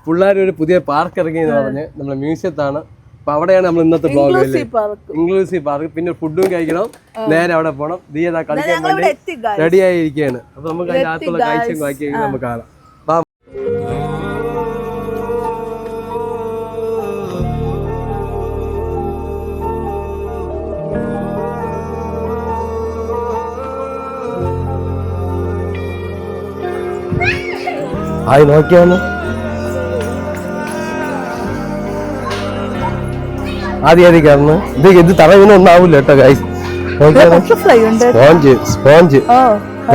പിള്ളേർ ഒരു പുതിയ പാർക്ക് ഇറങ്ങിയെന്ന് പറഞ്ഞ് നമ്മളെ മ്യൂസിയത്താണ്. അപ്പൊ അവിടെയാണ് നമ്മൾ ഇന്നത്തെ ബ്ലോഗ്. Inclusive park. പിന്നെ ഫുഡും കഴിക്കണം, നേരെ അവിടെ പോകണം. ദിയ കളിക്കാൻ വേണ്ടി റെഡി ആയിരിക്കുകയാണ്. അപ്പൊ നമുക്ക് അതിനകത്തുള്ള കാഴ്ചയും ബാക്കി നമുക്ക് കാണാം. ആയി നോക്കിയാന്ന് ആദ്യം കയറുന്നു. ഇത് തറവിനൊന്നും ആവൂല കേട്ടോ ഗൈസ്. സ്പോഞ്ച് സ്പോഞ്ച്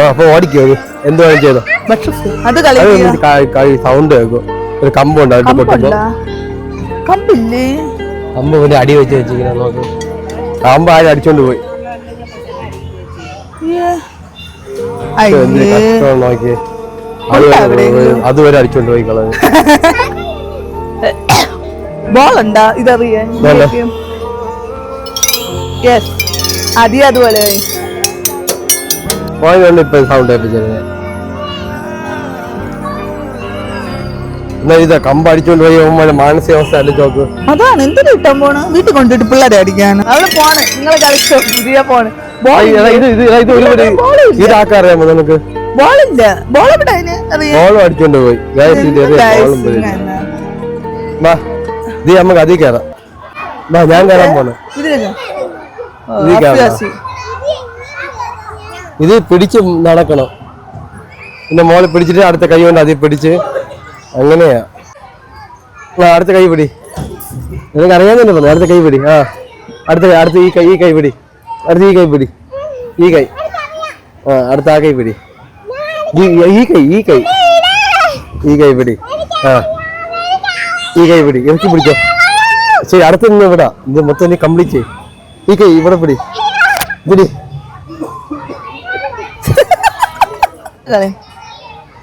അപ്പൊ ഓടിക്കോ എന്ത് വേണം ചെയ്തോ. സൗണ്ട് കേൾക്കും. ഒരു കമ്പുണ്ട് അതിട്ട് കൊട്ടുമ്പോ കമ്പ് പിന്നെ അടി വെച്ച് വെച്ചിങ്ങനെ നോക്ക്. കമ്പ് ആരും അടിച്ചോണ്ട് പോയി. കഷ്ടം നോക്കിയേ. അതുവരെ അടിച്ചോണ്ട് പോയി കളഞ്ഞു. ബോളുണ്ടാ ഇതറിയാൻ അതുപോലെ ഇപ്പൊ സൗണ്ട് ഇതാ കമ്പ് അടിച്ചോണ്ട് പോയി മാനസികാവസ്ഥ അടിച്ചോക്ക്. അതാണ് എന്തിനാ ഇട്ടാൻ പോണ്. വീട്ടിൽ കൊണ്ടിട്ട് പിള്ളേരെ അടിക്കാണ്. അവിടെ പോണ് നിങ്ങളെ കളിച്ചോ. പുതിയ പോണ് ഇതാക്കാറിയാമോ നിനക്ക്? ബോളില്ല. ബോളും അടിച്ചോണ്ട് പോയി. നമുക്ക് അതിൽ കയറാം. ഞാൻ കയറാൻ പോണേ. ഇത് പിടിച്ച് നടക്കണം. പിന്നെ മോളെ പിടിച്ചിട്ട് അടുത്ത കൈ കൊണ്ട് അതിൽ പിടിച്ച് അങ്ങനെയാ. അടുത്ത കൈ പിടി. നിനക്ക് അറിയാമെന്നല്ലേ പറഞ്ഞു. അടുത്ത കൈ പിടി. അടുത്ത ഈ കൈ പിടി. അടുത്ത ഈ കൈ പിടി. ഈ കൈ അടുത്ത ആ കൈ പിടി. ഈ കൈ ഈ കൈ പിടി. ഈ കൈ പിടി. എനിക്ക് പിടിച്ചോ. ശരി, അടുത്ത് നിന്ന് വിടാ. ഇത് മൊത്തം നീ കംപ്ലീറ്റ് ചെയ്യും. ഈ കൈ ഇവിടെ പിടി. പിടി.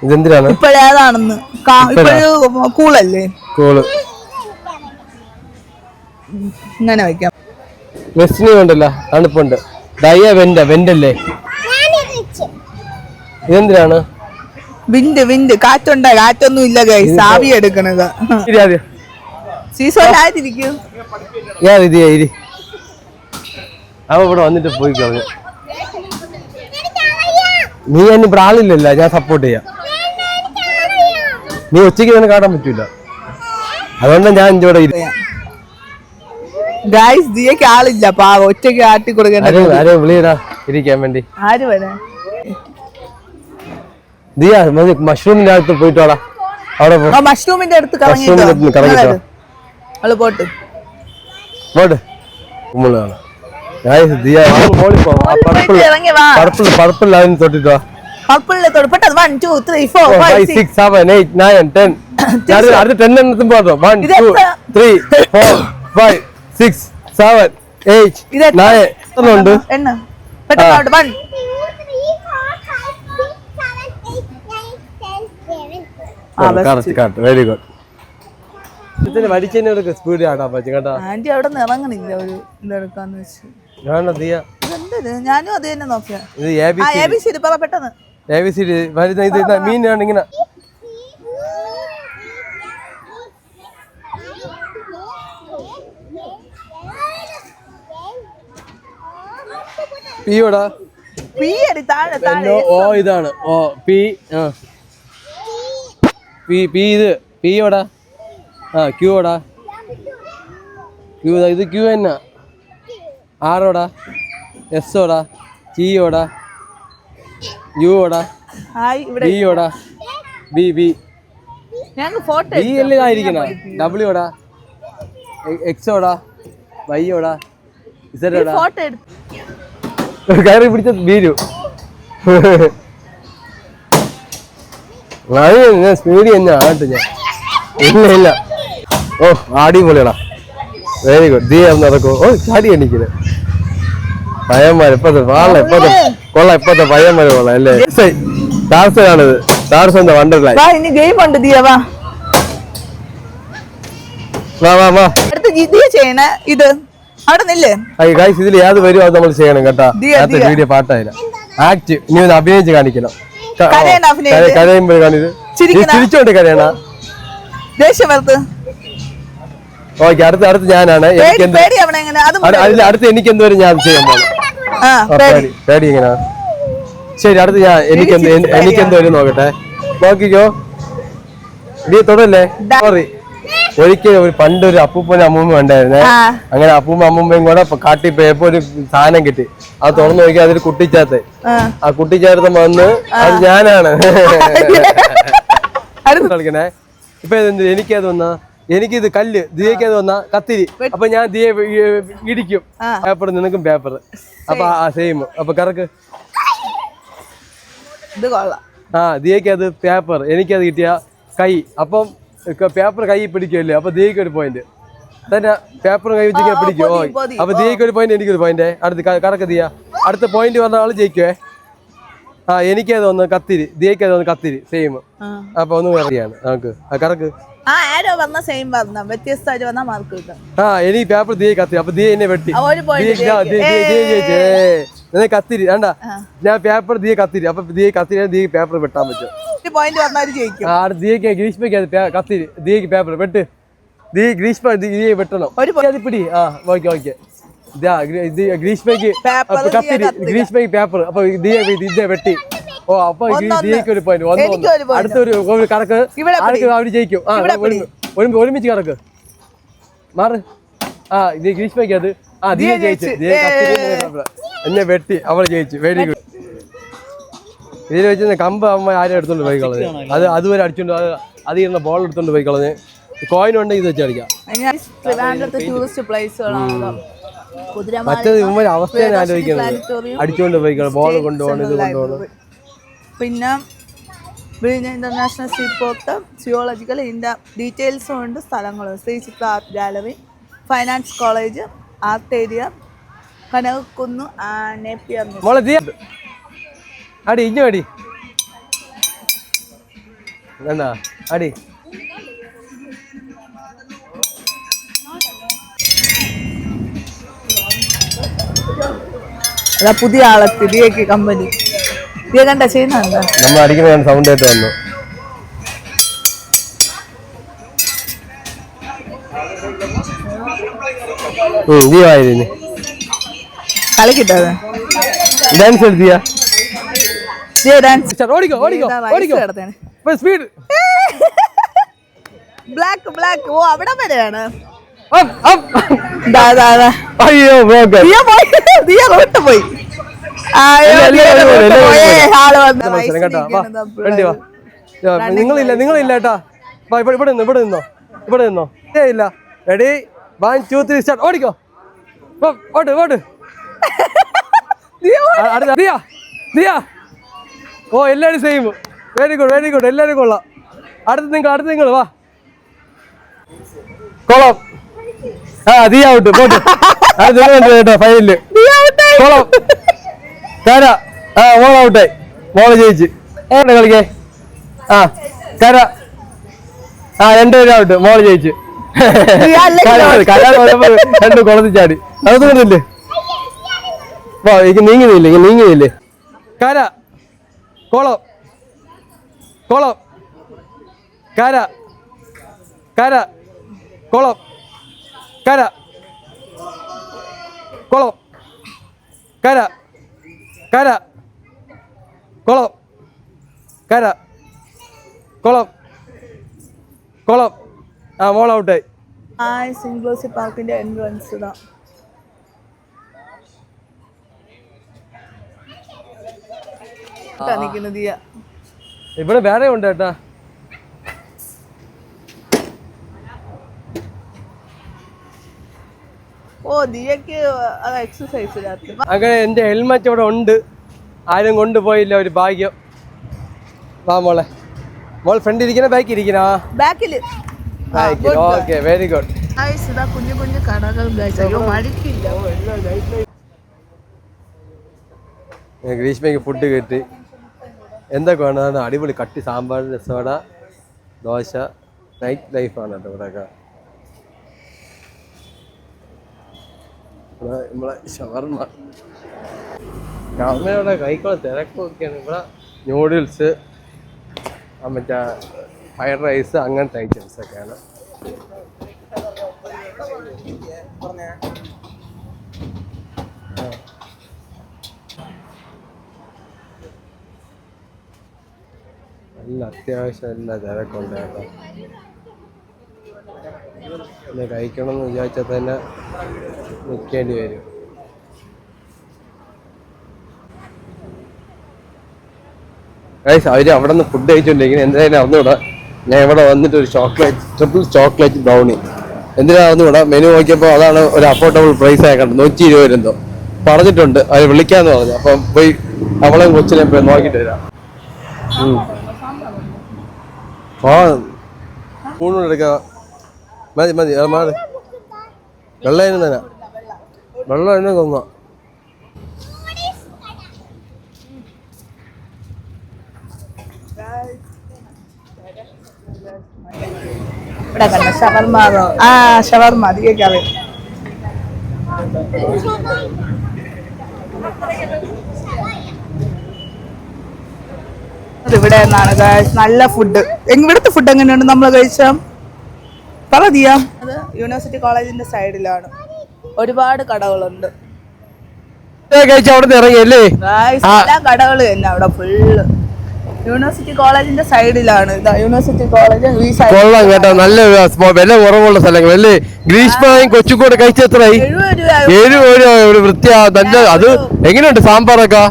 ഇതെന്തിനാണ്? ഇപ്പോഴേതാണെന്ന് കൂളല്ലേ? കൂള് ഇങ്ങനെ വെക്കാം. വെസ്റ്റിനി ഉണ്ടല്ലോ, തണുപ്പുണ്ട്. ഡയ വെന്റല്ലേ? ഇതെന്തിനാണ്? വിൻഡ് കാറ്റുണ്ടാ. കാറ്റൊന്നും ഇല്ല ഗൈസ്. ആവി എടുക്കണത്. സീസോനായിരിക്കും. അവ ഇവിടെ വന്നിട്ട് പോയി കളഞ്ഞു. നീ എന്നിപ്പോ ആളില്ലല്ല. ഞാൻ സപ്പോർട്ട് ചെയ്യാം. നീ ഉച്ചയ്ക്ക് തന്നെ കാണാൻ പറ്റൂല. അതുകൊണ്ട് ഞാൻ ഇവിടെ ഗൈസ് ദിയക്ക് ആളില്ല. പാവ ഒറ്റയ്ക്ക് ആട്ടി കൊടുക്കണ്ട. വിളിയടാ ഇരിക്കാൻ വേണ്ടി. ആര് വരാ? ദിയ മഷ്റൂമിന്റെ അടുത്ത് പോയിട്ടോടാ. അവിടെ മഷ്റൂമിന്റെ അടുത്ത് പോട്ട് പർപ്പിൾ ലൈൻ തൊട്ടിട്ടോ. അടുത്ത 10 എണ്ണത്തും പോട്ടോ. 1 2 3 4 5 6 7 8 9 ഉണ്ട്. Very good. ഇതിന് വലിച്ചതിനൊക്കെ സ്പീഡ് ആടാ പറ്റും കേട്ടോ. ആന്റി അവിടെ നിന്ന് ഇറങ്ങണില്ല. ഒരു ഇതെടുക്കാന്ന് വെച്ച് ഞാനും അത് തന്നെ നോക്കിയാ. പെട്ടെന്ന് ABCD വരുന്ന ഇത് മീനാണ് ഇങ്ങനെ. പിയോടാ. ഓ ഇതാണ്. ഓ പി പി ഇത് പിയോടാ. ക്യൂടാ. ക്യൂ ഇത് ക്യൂ എന്നാ. ആറോടാ. എസ്സോടാ. ജിയോടാ. യുയോടാ. ബിയോടാ. ബി ബി ബി എല്ലാം ആയിരിക്കണ. ഡബ്ല്യൂടാ. എക്സോടാ. വൈയോടാ. ഇസഡോടാ. കയറി പിടിച്ച ബീരു. ഞാൻ സ്പീഡ് തന്നെ ആട്ട് ഞാൻ. ഇല്ല ഓ അടിപൊളിയടാ. Very good. ദീ നടക്കോ. ഓ ചാടി എണ്ണിക്കല് പയ്യന്മാര് ഇപ്പത്തെ വാള ഇപ്പത്തെ കൊള്ള. ഇപ്പത്തെ പയ്യന്മാര് കൊള്ളാം അല്ലേ? ടാർസനാണിത്. ടാർസന്റെ വണ്ടർലാ. ഗെയിം ഉണ്ട്. ഇത് അവിടെ നില്ലേ. ഇതിൽ ഏത് വരും അത് നമ്മൾ ചെയ്യണം കേട്ടാ. വീഡിയോ പാട്ടായില്ല. ആക്ട് നീ ഒന്ന് അഭിനയിച്ച് കാണിക്കണം. കരയുമ്പോ കാണിത്. ചിരിച്ചോണ്ട് കരയണ. ദേഷ്യം വരത്ത് ഓക്കെ അടുത്ത് ഞാനാണ് എനിക്ക് എന്ത് പേടിയാവണ എങ്ങനെ അത് അതിൽ അടുത്ത് എനിക്ക് എന്തോരം ഞാൻ ചെയ്യാൻ പോകും ആ പേടി എങ്ങനെയാ ശരി അടുത്ത് ഞാൻ എനിക്ക് എന്തോരം നോക്കട്ടെ നോക്കിക്കോ നീ തൊടല്ലേ സോറി ഒരിക്കലും പണ്ട് ഒരു അപ്പൂപ്പനും അമ്മൂമ്മ ഉണ്ടായിരുന്നേ അങ്ങനെ അപ്പൂമ്മ അമ്മൂമ്മയും കൂടെ കാട്ടി പോയപ്പോ ഒരു സാധനം കിട്ടി അത് തുറന്നു നോക്കി അതിൽ കുട്ടിച്ചാത്ത ആ കുട്ടിച്ചാത്ത വന്ന് അത് ഞാനാണ് കളിക്കണേ ഇപ്പൊ എനിക്കത് വന്നാ എനിക്കിത് കല്ല് ദിയക്കത് വന്നാ കത്തിരി അപ്പൊ ഞാൻ ദിയെ ഇടിക്കും പേപ്പർ നിനക്കും പേപ്പർ അപ്പൊ സെയിം അപ്പൊ കറക്ക് ആ ദിയക്കത് പേപ്പർ എനിക്കത് കിട്ടിയ കൈ അപ്പം പേപ്പർ കൈ പിടിക്കുമല്ലേ അപ്പൊ ദിയക്ക് ഒരു പോയിന്റ് തന്നെ പേപ്പർ കൈ വെച്ച് പിടിക്കും അപ്പൊ ദിയക്ക് ഒരു പോയിന്റ് എനിക്കൊരു പോയിന്റ് അടുത്ത് കറക്ക് ദിയ അടുത്ത പോയിന്റ് വന്ന ആള് ജയിക്കുവേ ആ എനിക്കത് ഒന്ന് കത്തിരി ദിയക്കത് ഒന്ന് കത്തിരി സെയിം അപ്പൊ ഒന്ന് കറിയാണ് നമുക്ക് കറക്ക് എനിക്ക് പേപ്പർ ദിയെ കത്തിരി അപ്പൊ ദിയ എന്നെ വെട്ടി കത്തിരി വേണ്ട ഞാൻ പേപ്പർ ദിയെ കത്തിരി അപ്പൊ ദിയെ കത്തിരി ദിയ പേപ്പർ വെട്ടാൻ പറ്റും ഗ്രീഷ്മയ്ക്ക് കത്തിരി ദിയക്ക് പേപ്പർ വെട്ട് ഗ്രീഷ്മ ദിയെ വെട്ടണം പിടി ആ ഓക്കെ ഓക്കെ ഗ്രീഷ്മയ്ക്ക് കത്തിരി ഗ്രീഷ്മയ്ക്ക് പേപ്പർ അപ്പൊ ദിയെ വെട്ടി ഓ അപ്പൊ ദിയക്ക് ഒരു പോയിന്റ് അടുത്തൊരു കറക്ക് അവര് ജയിക്കും ആ ഒരുമിച്ച് കറക്ക് മാറ് ആ ഇത് ഗ്രീഷ്മയ്ക്ക് അത് ആ ദിയ ജയിച്ചു എന്നെ വെട്ടി അവള് ജയിച്ചു വെരി ഗുഡ് ഇതിൽ വെച്ച് കമ്പ് അമ്മ ആരും എടുത്തോണ്ട് പോയി കളഞ്ഞ് അത് അതുവരെ അടിച്ചോണ്ട് അത് ഇരുന്ന ബോൾ എടുത്തോണ്ട് പോയി കളഞ്ഞ് കോയിൻ ഉണ്ടെങ്കിൽ ഇത് വെച്ച് അടിക്കാം മറ്റേത് ഇവന്മാർ അവസ്ഥയാണ് ആലോചിക്കുന്നത് അടിച്ചോണ്ട് പോയി ബോൾ കൊണ്ടുപോകണം ഇത് കൊണ്ടുപോകണം പിന്നെ വിഴിഞ്ഞ ഇന്റർനാഷണൽ സീപോർട്ട് സിയോളജിക്കൽ ഡീറ്റെയിൽസും ഉണ്ട് സ്ഥലങ്ങളും Sree Chitra art gallery fine arts college art area Kanakakkunnu Napier അടി ഇഞ്ഞു അടി എന്നാ അടി അതാ പുതിയ ആളെത്തി ദിയക്ക് കമ്പനി ദിയ കണ്ട ചെയ്യുന്നുണ്ടോ നമ്മൾ അടിക്കുന്ന സൗണ്ട് ആയിട്ട് വന്നു കളിക്കിട്ടത് ഡാൻസ് എടുത്തിയാ ബ്ലാക്ക് ബ്ലാക്ക് ഓ അവിടെ വരെയാണ് അയ്യോ പോയി നിങ്ങളില്ല ഏട്ടാ ഇവിടെ നിന്നോ ഇല്ല റെഡി 1 2 3 സ്റ്റാർട്ട് ഓടിക്കോ ഓട് ഓട് ഓ എല്ലാരും സെയിം വെരി ഗുഡ് എല്ലാരും കൊള്ളാം അടുത്ത് നിങ്ങൾ വാ കൊള്ളാം ആ ദിയ ഔട്ട് പോട്ടെ കേട്ടോ ഫൈനലില് കൊള്ളാം കര ആ മോൾ ഔട്ടായി മോള് ജയിച്ച് എവിടെ കളിക്കേ ആ കര ആ 2 പേര് ഔട്ട് മോള് ജയിച്ച് രണ്ടു കുളത്തിൽ ചാടി അത് കൊണ്ടില്ലേ വാ എനിക്ക് നീങ്ങുന്നില്ലേ കര കുളം കര കുളം കര കുളം കര കുളം കുളം ആ മോൾ ഔട്ടായി സിംഗ്ലോസി പാർക്കിന്റെ എൻട്രൻസ് ഇതാ ഇവിടെ വേറെ ഉണ്ട് കേട്ടാ ഓ ദിയക്ക് എക്സസൈസ് അങ്ങനെ എന്റെ ഹെൽമെറ്റ് ഇവിടെ ഉണ്ട് ആരും കൊണ്ടുപോയില്ല ഒരു ഭാഗ്യം വാ മോളെ മോൾ ഫ്രണ്ട് ഇരിക്കണ ബാക്കി ഇരിക്കണ ബാക്കില് ഓക്കെ വെരി ഗുഡ് കുഞ്ഞു കുഞ്ഞു കടകൾ ഗ്രീഷ്മയ്ക്ക് ഫുഡ് കിട്ടി എന്തൊക്കെ വേണം അടിപൊളി കട്ടി സാമ്പാർ രസവട ദോശ നൈറ്റ് ലൈഫാണ് കേട്ടോ ഇവിടെയൊക്കെ നമ്മളെ ഷവർമ്മ ഷവർമ്മയുടെ കൈക്കുള്ള തിരക്കൊക്കെയാണ് ഇവിടെ ന്യൂഡിൽസ് മറ്റേ ഫ്രൈഡ് റൈസ് അങ്ങനത്തെ ഐറ്റംസ് ഒക്കെയാണ്. നല്ല അത്യാവശ്യം എല്ലാ തിരക്കുണ്ട് കേട്ടോ. പിന്നെ കഴിക്കണം എന്ന് വിചാരിച്ചാൽ തന്നെ നിൽക്കേണ്ടി വരും. അവര് അവിടെ നിന്ന് ഫുഡ് കഴിച്ചോണ്ടിരിക്കുന്നത്. എന്തായാലും അറിഞ്ഞൂടാ, ഞാൻ ഇവിടെ വന്നിട്ട് ഒരു ട്രിപ്പിൾ ചോക്ലേറ്റ് ബ്രൗണി എന്തിനാ അറിഞ്ഞൂടാ. മെനു നോക്കിയപ്പോൾ അതാണ് ഒരു അഫോർഡബിൾ പ്രൈസ് ആയിക്കണ്ട, 120 എന്തോ പറഞ്ഞിട്ടുണ്ട്. അവർ വിളിക്കാന്ന് പറഞ്ഞു. അപ്പം പോയി അവളെ കൊച്ചിനെ പോയി നോക്കിട്ട് വരാം. ആ ഊണൂടെ എടുക്കാം. മതി മതി മാറി. വെള്ളം തന്നെ, വെള്ളം എന്നെ കൊന്ന. ഇവിടെ കണ്ട ഷവർമ. ഷവർമ അധികം ഇവിടെ നിന്നാണ് നല്ല ഫുഡ്. ഇവിടുത്തെ ഫുഡ് എങ്ങനെയുണ്ട് നമ്മൾ കഴിച്ച? പറയാം. അത് യൂണിവേഴ്സിറ്റി കോളേജിന്റെ സൈഡിലാണ്, ഒരുപാട് കടകളുണ്ട്. കഴിച്ച അവിടെ ഇറങ്ങിയല്ലേ എല്ലാ കടകളും തന്നെ അവിടെ ഫുള്ള്. യൂണിവേഴ്സിറ്റി കോളേജിന്റെ സൈഡിലാണ്. യൂണിവേഴ്സിറ്റി കോളേജ് കൊള്ളാം കേട്ടോ. നല്ല വില കുറവുള്ള സ്ഥലങ്ങളല്ലേ. ഗ്രീഷ്മയും കൊച്ചുകൂടെ കഴിച്ച എത്രയായി? 70 രൂപ. വൃത്തിയാ നല്ല. അത് എങ്ങനെയുണ്ട് സാമ്പാറൊക്കെ?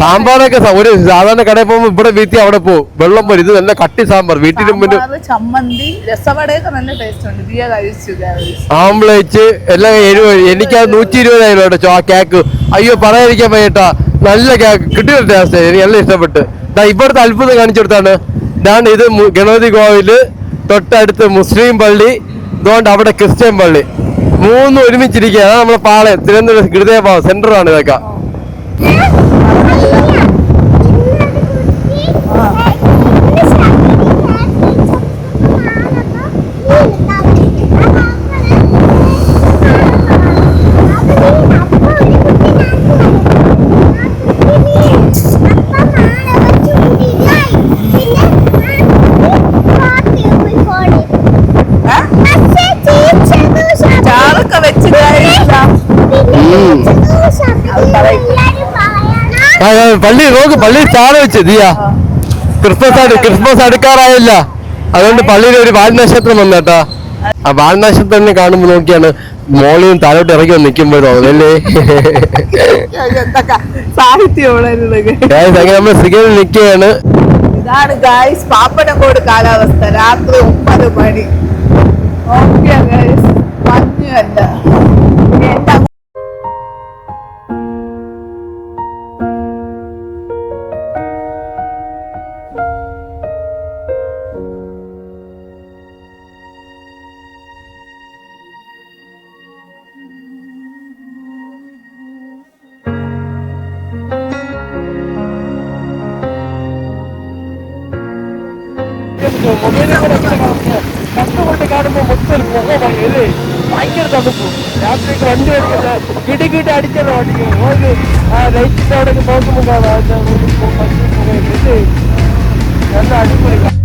സാമ്പാറൊക്കെ ഒരു സാധാരണ കടയിൽ പോകുമ്പോ ഇവിടെ വീട്ടി അവിടെ പോകും, വെള്ളം പോലെ. ഇത് നല്ല കട്ടി സാമ്പാർ. വീട്ടിലും ചമ്മന്തി രസവടയൊക്കെ നല്ല ടേസ്റ്റ് ഉണ്ട്. ആംബ്ലേറ്റ് എല്ലാം 70. എനിക്കത് 120 കേട്ടോ ആ കേക്ക്. അയ്യോ പറയാതിരിക്കാൻ വയ്യട്ടാ. നല്ല കേക്ക് കിട്ടിയ ടേസ്റ്റ്. എനിക്ക് നല്ല ഇഷ്ടപ്പെട്ട്. ഇവിടുത്തെ അത്ഭുതം കാണിച്ചു കൊടുത്താണ്. ഇതാണ് ഇത് ഗണപതി കോവില്, തൊട്ടടുത്ത് മുസ്ലിം പള്ളി, ഇതുകൊണ്ട് അവിടെ ക്രിസ്ത്യൻ പള്ളി, മൂന്നും ഒരുമിച്ചിരിക്കുക. അതാണ് നമ്മളെ പാളയം, തിരുവനന്തപുരം ഹൃദയഭാവം സെന്ററാണ് ഇതൊക്കെ. പള്ളി നോക്ക്, പള്ളി സ്റ്റാർ വെച്ച് ദിയാ. ക്രിസ്മസ് അടുക്കാറായില്ല, അതുകൊണ്ട് പള്ളിയിൽ ഒരു വാൽനക്ഷത്രം വന്നേട്ടാ. ആ വാൽനക്ഷത്രത്തിനെ കാണുമ്പോ നോക്കിയാണ് മോളിയും താഴോട്ട് ഇറങ്ങി നിൽക്കുമ്പോ തോന്നല്ലേ. നമ്മൾ സിഗരറ്റ് നിൽക്കുകയാണ്. ഇതാണ് ഗായ്സ് പാപ്പനംകോട് കാലാവസ്ഥ. രാത്രി 9 മണി. Okay guys, മഞ്ഞല്ല. കണ്ടുകൊണ്ട് കാണുമ്പോ മൊത്തം മുഖമല്ലേ, ഭയങ്കര തണുപ്പ്. രാത്രിക്ക് വണ്ടി എടുക്കുന്നത് കിടികിട്ട് അടിച്ചല്ലോ വണ്ടിക്ക്. ലൈറ്റിന്റെ അവിടെ നോക്കുമ്പോ കാണാം നല്ല അടിപൊളി.